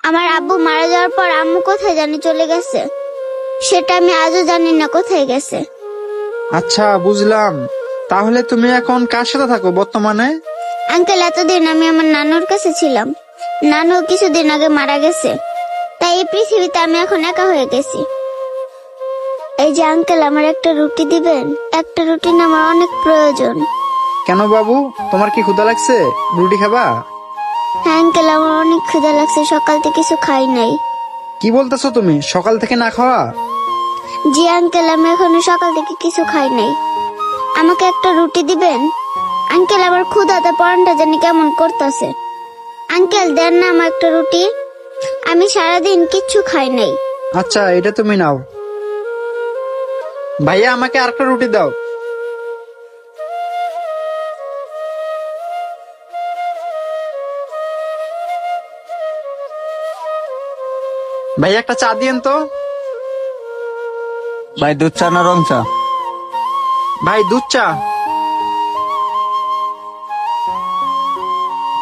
আমার আব্বু মারা যাওয়ার পর আম্মু কোথায় জানি চলে গেছে, সেটা আমি আজও জানি না কোথায় গেছে। আচ্ছা, বুঝলাম। তাহলে তুমি এখন কার সাথে থাকো বর্তমানে? আঙ্কেল, এতদিন আমি আমার নানুর কাছে ছিলাম। নানু কিছুদিন আগে মারা গেছে, তাই এই পৃথিবীতে আমি এখন একা হয়ে গেছি। এই যে আঙ্কেল, আমার একটা রুটি দিবেন? একটা রুটি না আমার অনেক প্রয়োজন। কেন বাবু, তোমার কি ক্ষুধা লাগছে? রুটি খাবা? হ্যাঁ আঙ্কেল, আমার অনেক ক্ষুধা লাগছে, সকাল থেকে কিছু খাই নাই। কি বলতেছো তুমি, সকাল থেকে না খাওয়া? জি আঙ্কেল, আমি এখনো সকাল থেকে কিছু খাই নাই। আমাকে একটা রুটি দিবেন? আঙ্কেল, আমার ক্ষুধাতে পরানটা জানি কেমন করতেছে। আঙ্কেল, দেন না আমার একটা রুটি, আমি সারাদিন কিচ্ছু খাই নাই। আচ্ছা, এটা তুমি নাও। ভাইয়া, আমাকে আরেকটা রুটি দাও। ভাইয়া, একটা চা দিয়েন তো। ভাই দুধ চা না রং চা? ভাই, দুধ চা।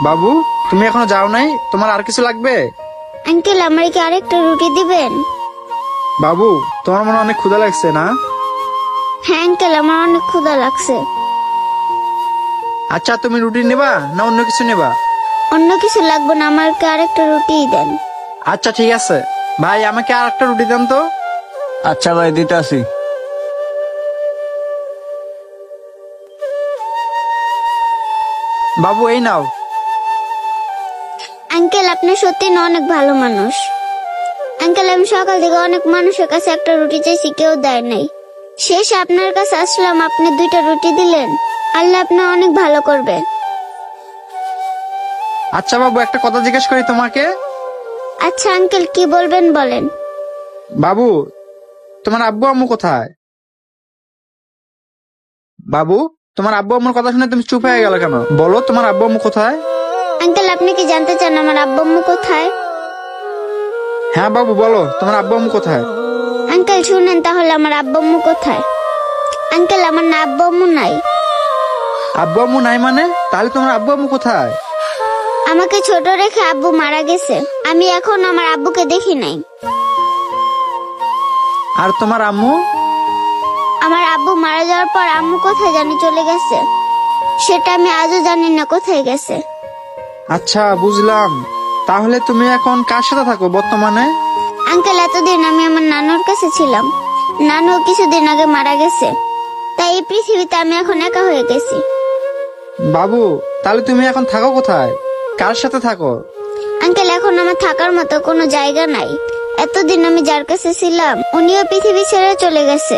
বাবু, তুমি এখনো যাও নাই? তোমার আর কিছু লাগবে? আঙ্কেল, আমার কি আরেকটা রুটি দিবেন? বাবু, তোমার মনে হয় অনেক ক্ষুধা লাগছে না? হ্যাঁ আঙ্কেল, আমার অনেক ক্ষুধা লাগছে। আচ্ছা, তুমি রুটি নেবা না অন্য কিছু নেবা? অন্য কিছু লাগবে না, আমাকে আরেকটা রুটিই দেন। আচ্ছা, ঠিক আছে। ভাই, আমাকে আর একটা রুটি দেন তো। আচ্ছা ভাই, দিতে আসি। বাবু, এই নাও। আঙ্কেল, আপনি সত্যি না অনেক ভালো মানুষ। আঙ্কেল, আমি সকাল থেকে অনেক মানুষের কাছে একটা রুটি চাইছি, কেউ দেয় নাই। শেষে আপনার কাছে আসলাম, আপনি দুইটা রুটি দিলেন। আল্লাহ আপনার অনেক ভালো করবে। আচ্ছা বাবু, একটা কথা জিজ্ঞেস করি তোমাকে। আচ্ছা আঙ্কেল, কি বলবেন বলেন। বাবু, তোমার আব্বু আম্মু কোথায়? বাবু, তোমার আব্বু আম্মুর কথা শুনে তুমি চুপ হয়ে গেল কেন? বলো, তোমার আব্বু আম্মু কোথায়? আঙ্কেল, আপনি কি জানতে চান আমার আব্বু আম্মু কোথায়? হ্যাঁ বাবু, বলো, তোমার আব্বু আম্মু কোথায়? আঙ্কেল শুনেন তাহলে, আমার আব্বু আম্মু কোথায়। আঙ্কেল, আমার না আব্বু আম্মু নাই। আব্বু আম্মু নাই মানে? তাহলে তোমার আব্বু আম্মু কোথায়? আমাকে ছোট রেখে আব্বু মারা গেছে, আমি এখন আমার আব্বুকে দেখি নাই। আর তোমার আম্মু? আমার আব্বু মারা যাওয়ার পর আম্মু কোথায় জানি চলে গেছে, সেটা আমি আজও জানি না কোথায় গেছে। আচ্ছা, বুঝলাম। তাহলে তুমি এখন কার সাথে থাকো বর্তমানে? আঙ্কেল, এতদিন আমি আমার নানুর কাছে ছিলাম। নানু কিছুদিন আগে মারা গেছে, তাই এই পৃথিবীতে আমি এখন একা হয়ে গেছি। বাবু, তাহলে তুমি এখন থাকো কোথায়? কার সাথে থাকো? আঙ্কেল, এখন আমার থাকার মতো কোনো জায়গা নাই। এতদিন আমি যার কাছে ছিলাম উনিও পৃথিবী ছেড়ে চলে গেছে।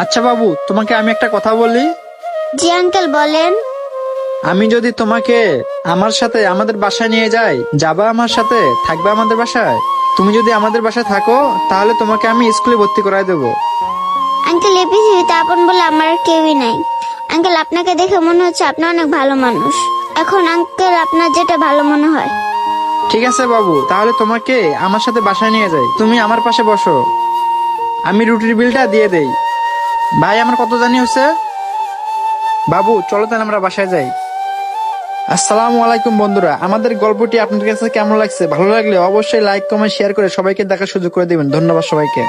আচ্ছা বাবু, তোমাকে আমি একটা কথা বলি। জি আঙ্কেল, বলেন। আমি যদি তোমাকে আমার সাথে আমাদের বাসায় নিয়ে যাই, যাবা আমার সাথে? থাকবে আমাদের বাসায়? তুমি যদি আমাদের বাসায় থাকো, তাহলে তোমাকে আমি স্কুলে ভর্তি করায় দেবো। আঙ্কেল, এই পৃথিবীতে আপন বলে আমার আর কেউই নাই। আঙ্কেল, আপনাকে দেখে মনে হচ্ছে আপনি অনেক ভালো মানুষ। এখন আঙ্কেল, আপনার যেটা ভালো মনে হয়। ঠিক আছে বাবু, তাহলে তোমাকে আমার সাথে বাসায় নিয়ে যাই। তুমি আমার পাশে বসো, আমি রুটির বিলটা দিয়ে দেই। ভাই, আমার কত জানি হচ্ছে? বাবু, চলো তাহলে আমরা বাসায় যাই। আসসালামু আলাইকুম বন্ধুরা, আমাদের গল্পটি আপনাদের কাছে কেমন লাগছে? ভালো লাগলে অবশ্যই লাইক কমেন্ট শেয়ার করে সবাইকে দেখার সুযোগ করে দিবেন। ধন্যবাদ সবাইকে।